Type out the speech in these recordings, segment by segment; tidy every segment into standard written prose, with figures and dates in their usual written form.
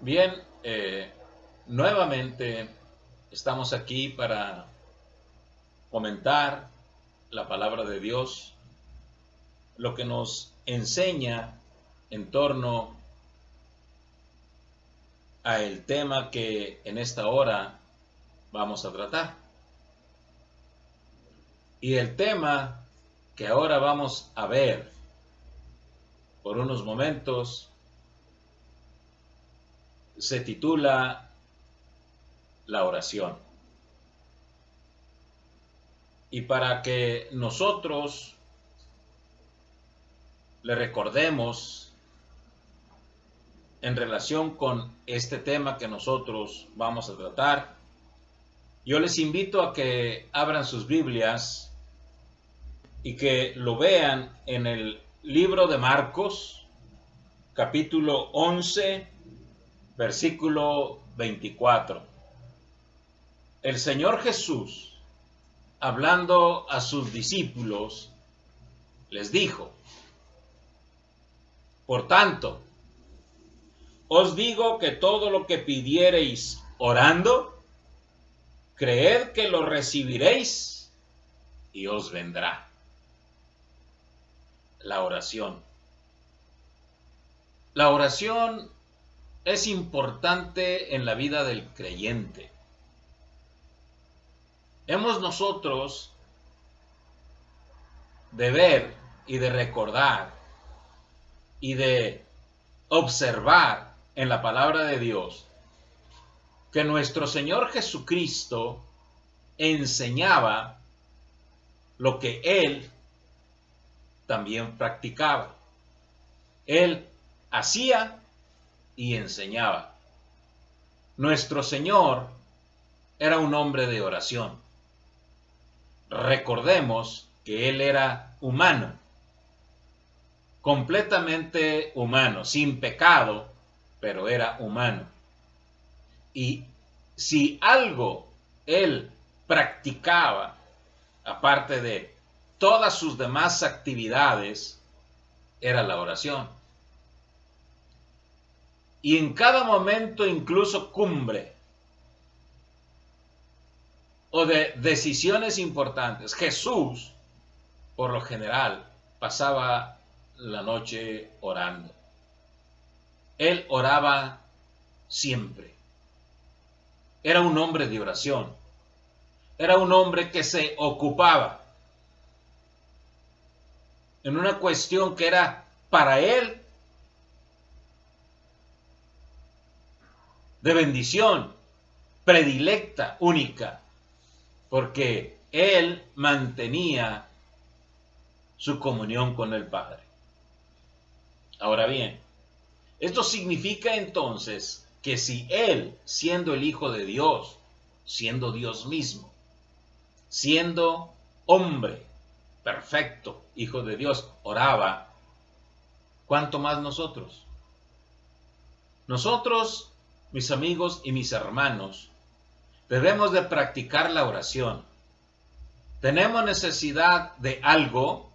Bien, nuevamente estamos aquí para comentar la palabra de Dios, lo que nos enseña en torno a el tema que en esta hora vamos a tratar. Y el tema que ahora vamos a ver por unos momentos se titula la oración. Y para que nosotros le recordemos en relación con este tema que nosotros vamos a tratar, yo les invito a que abran sus Biblias y que lo vean en el libro de Marcos, capítulo 11, versículo 24. El Señor Jesús, hablando a sus discípulos, les dijo: por tanto, os digo que todo lo que pidiereis orando, creed que lo recibiréis y os vendrá. La oración. La oración es importante en la vida del creyente. Hemos nosotros de ver y de recordar y de observar en la palabra de Dios que nuestro Señor Jesucristo enseñaba lo que Él también practicaba. Él hacía y enseñaba. Nuestro Señor era un hombre de oración. Recordemos que Él era humano, completamente humano, sin pecado, pero era humano. Y si algo Él practicaba, aparte de todas sus demás actividades, era la oración. Y en cada momento, incluso cumbre o de decisiones importantes, Jesús, por lo general, pasaba la noche orando. Él oraba siempre. Era un hombre de oración. Era un hombre que se ocupaba en una cuestión que era para él de bendición, predilecta, única, porque él mantenía su comunión con el Padre. Ahora bien, esto significa entonces que si él, siendo el Hijo de Dios, siendo Dios mismo, siendo hombre perfecto, Hijo de Dios, oraba, ¿cuánto más nosotros? Nosotros, mis amigos y mis hermanos, debemos de practicar la oración. ¿Tenemos necesidad de algo?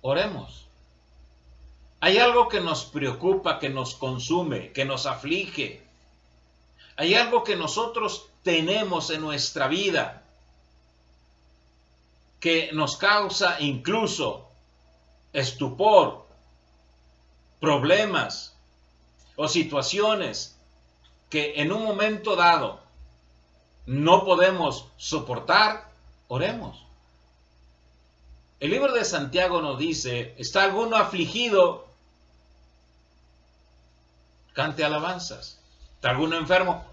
Oremos. Hay algo que nos preocupa, que nos consume, que nos aflige. Hay algo que nosotros tenemos en nuestra vida que nos causa incluso estupor, problemas o situaciones que en un momento dado no podemos soportar. Oremos. El libro de Santiago nos dice: ¿está alguno afligido? Cante alabanzas. ¿Está alguno enfermo?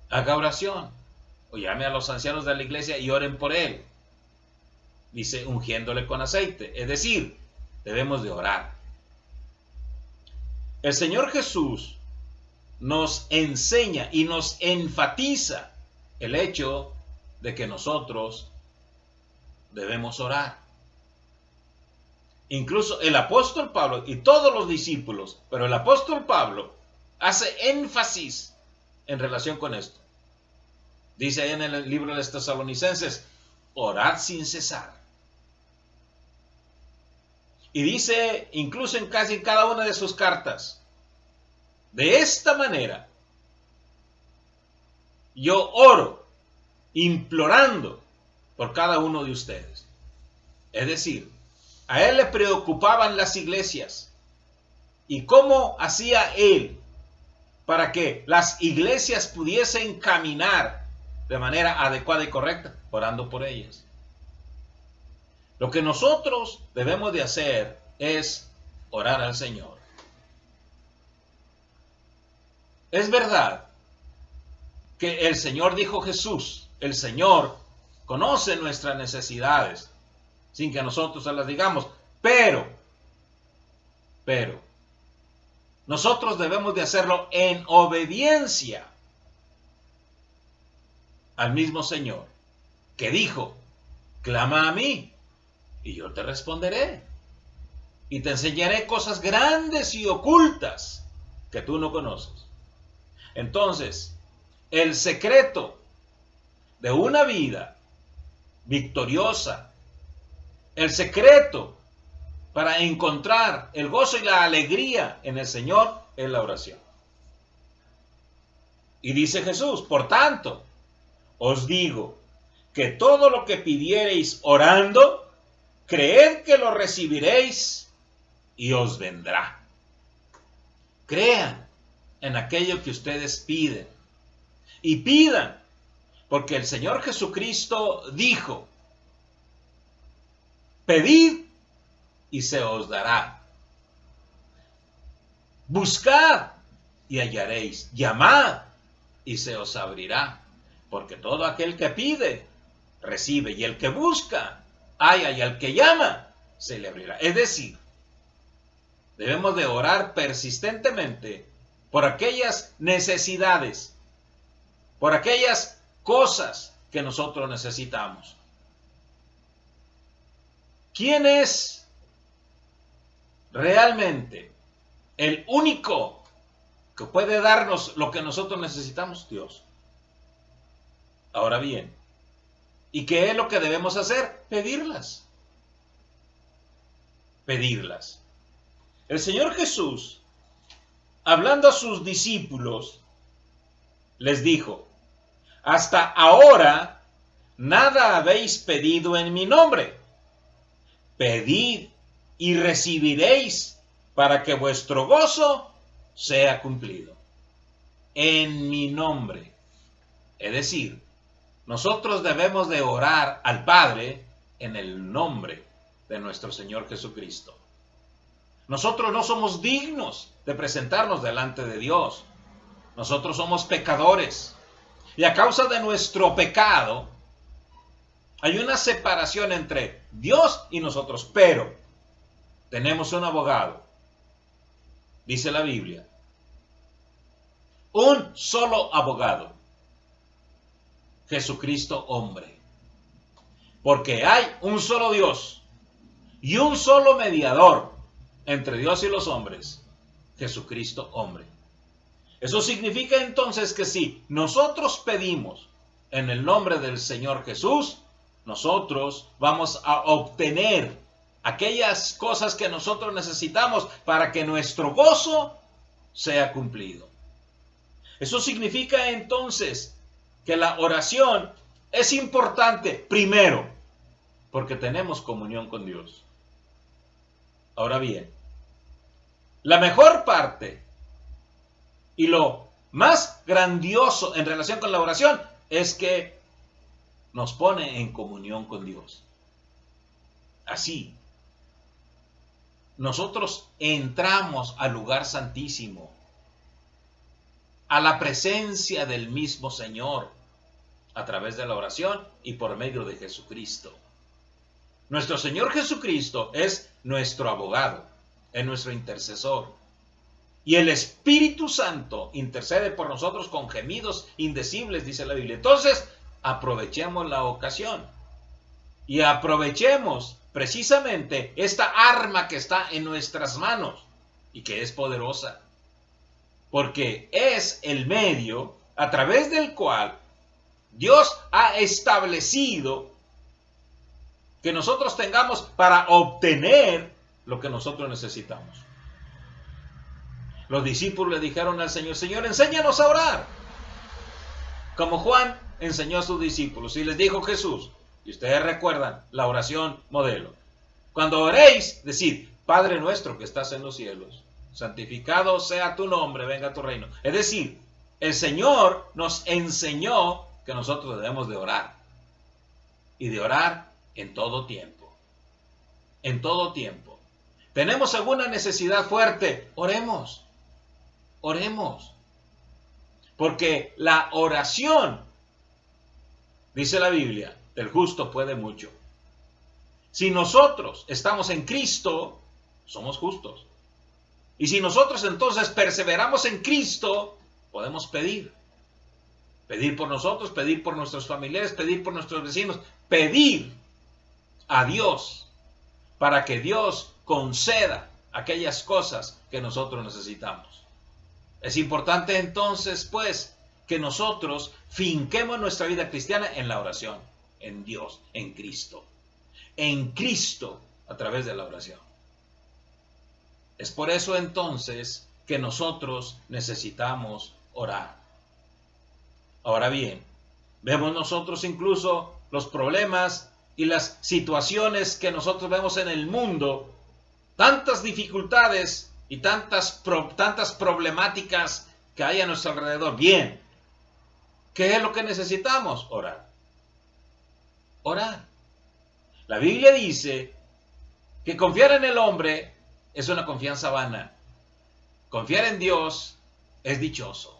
Haga oración. O llame a los ancianos de la iglesia y oren por él. Dice, ungiéndole con aceite. Es decir, debemos de orar. El Señor Jesús nos enseña y nos enfatiza el hecho de que nosotros debemos orar. Incluso el apóstol Pablo y todos los discípulos, pero el apóstol Pablo hace énfasis en relación con esto. Dice ahí en el libro de los Tesalonicenses: orad sin cesar. Y dice incluso en casi cada una de sus cartas: De esta manera, yo oro implorando por cada uno de ustedes. Es decir, a él le preocupaban las iglesias. ¿Y cómo hacía él para que las iglesias pudiesen caminar de manera adecuada y correcta? Orando por ellas. Lo que nosotros debemos de hacer es orar al Señor. Es verdad que el Señor, dijo Jesús, el Señor conoce nuestras necesidades sin que nosotros se las digamos, pero nosotros debemos de hacerlo en obediencia al mismo Señor, que dijo, clama a mí y yo te responderé y te enseñaré cosas grandes y ocultas que tú no conoces. Entonces, el secreto de una vida victoriosa, el secreto para encontrar el gozo y la alegría en el Señor es la oración. Y dice Jesús, por tanto, os digo que todo lo que pidiereis orando, creed que lo recibiréis y os vendrá. Crean en aquello que ustedes piden. Y pidan, porque el Señor Jesucristo dijo, pedid y se os dará. Buscad y hallaréis. Llamad y se os abrirá. Porque todo aquel que pide, recibe. Y el que busca, halla. Y al que llama, se le abrirá. Es decir, debemos de orar persistentemente por aquellas necesidades, por aquellas cosas que nosotros necesitamos. ¿Quién es realmente el único que puede darnos lo que nosotros necesitamos? Dios. Ahora bien, ¿y qué es lo que debemos hacer? Pedirlas. Pedirlas. El Señor Jesús, hablando a sus discípulos, les dijo, hasta ahora nada habéis pedido en mi nombre. Pedid y recibiréis para que vuestro gozo sea cumplido. En mi nombre. Es decir, nosotros debemos de orar al Padre en el nombre de nuestro Señor Jesucristo. Nosotros no somos dignos de presentarnos delante de Dios. Nosotros somos pecadores. Y a causa de nuestro pecado, hay una separación entre Dios y nosotros. Pero tenemos un abogado. Dice la Biblia. Un solo abogado. Jesucristo hombre. Porque hay un solo Dios y un solo mediador entre Dios y los hombres. Jesucristo hombre. Eso significa entonces que si nosotros pedimos en el nombre del Señor Jesús, nosotros vamos a obtener aquellas cosas que nosotros necesitamos para que nuestro gozo sea cumplido. Eso significa entonces que la oración es importante primero porque tenemos comunión con Dios. Ahora bien, la mejor parte y lo más grandioso en relación con la oración es que nos pone en comunión con Dios. Así, nosotros entramos al lugar santísimo, a la presencia del mismo Señor, a través de la oración y por medio de Jesucristo. Nuestro Señor Jesucristo es nuestro abogado, es nuestro intercesor. Y el Espíritu Santo intercede por nosotros con gemidos indecibles, dice la Biblia. Entonces, aprovechemos la ocasión y aprovechemos precisamente esta arma que está en nuestras manos y que es poderosa, porque es el medio a través del cual Dios ha establecido que nosotros tengamos para obtener lo que nosotros necesitamos. Los discípulos le dijeron al Señor: Señor, enséñanos a orar, como Juan enseñó a sus discípulos. Y les dijo Jesús, y ustedes recuerdan la oración modelo: cuando oréis, decid: Padre nuestro que estás en los cielos, santificado sea tu nombre, venga tu reino. Es decir, el Señor nos enseñó que nosotros debemos de orar, y de orar en todo tiempo. En todo tiempo. ¿Tenemos alguna necesidad fuerte? Oremos. Oremos. Porque la oración, dice la Biblia, del justo puede mucho. Si nosotros estamos en Cristo, somos justos. Y si nosotros entonces perseveramos en Cristo, podemos pedir. Pedir por nosotros, pedir por nuestros familiares, pedir por nuestros vecinos, pedir a Dios para que Dios conceda aquellas cosas que nosotros necesitamos. Es importante entonces, pues, que nosotros finquemos nuestra vida cristiana en la oración, en Dios, en Cristo. En Cristo a través de la oración. Es por eso entonces que nosotros necesitamos orar. Ahora bien, vemos nosotros incluso los problemas y las situaciones que nosotros vemos en el mundo, tantas dificultades y tantas problemáticas que hay a nuestro alrededor. Bien, ¿qué es lo que necesitamos? Orar. Orar. La Biblia dice que confiar en el hombre es una confianza vana. Confiar en Dios es dichoso.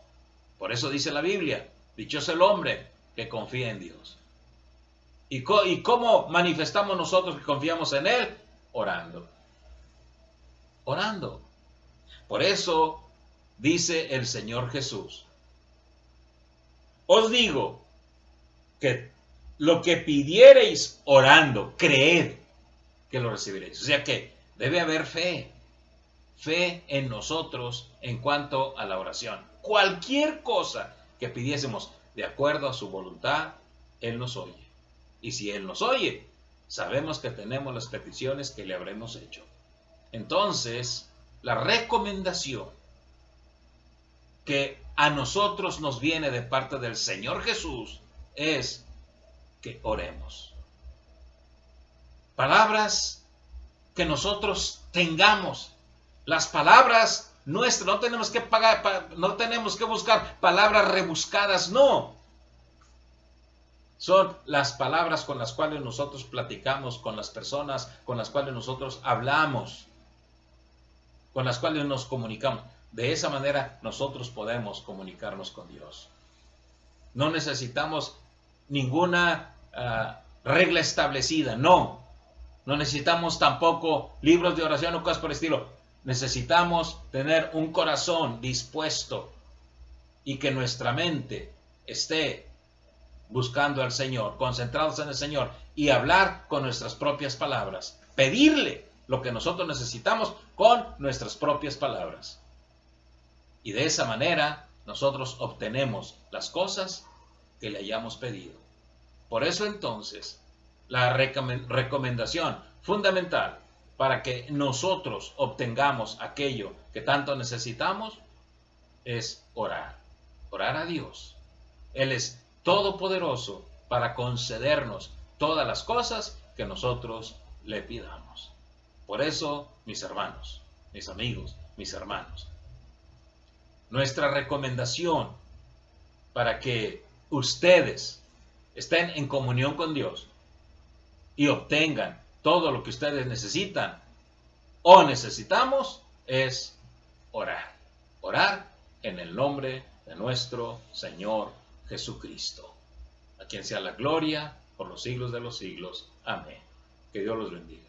Por eso dice la Biblia: dichoso el hombre que confía en Dios. ¿Y cómo manifestamos nosotros que confiamos en Él? Orando. Orando. Por eso dice el Señor Jesús: os digo que lo que pidiereis orando, creed que lo recibiréis. O sea que debe haber fe. Fe en nosotros en cuanto a la oración. Cualquier cosa que pidiésemos de acuerdo a su voluntad, Él nos oye. Y si Él nos oye, sabemos que tenemos las peticiones que le habremos hecho. Entonces, la recomendación que a nosotros nos viene de parte del Señor Jesús es que oremos. Palabras que nosotros tengamos. Las palabras nuestras, no tenemos que buscar palabras rebuscadas, no. Son las palabras con las cuales nosotros platicamos con las personas, con las cuales nosotros hablamos, con las cuales nos comunicamos. De esa manera nosotros podemos comunicarnos con Dios. No necesitamos ninguna regla establecida, no. No necesitamos tampoco libros de oración o cosas por el estilo. Necesitamos tener un corazón dispuesto y que nuestra mente esté buscando al Señor, concentrados en el Señor y hablar con nuestras propias palabras. Pedirle lo que nosotros necesitamos con nuestras propias palabras. Y de esa manera nosotros obtenemos las cosas que le hayamos pedido. Por eso entonces, la recomendación fundamental para que nosotros obtengamos aquello que tanto necesitamos es orar. Orar a Dios. Él es todopoderoso para concedernos todas las cosas que nosotros le pidamos. Por eso, mis hermanos, mis amigos, mis hermanos, nuestra recomendación para que ustedes estén en comunión con Dios y obtengan todo lo que ustedes necesitan o necesitamos es orar. Orar en el nombre de nuestro Señor Jesucristo, a quien sea la gloria por los siglos de los siglos. Amén. Que Dios los bendiga.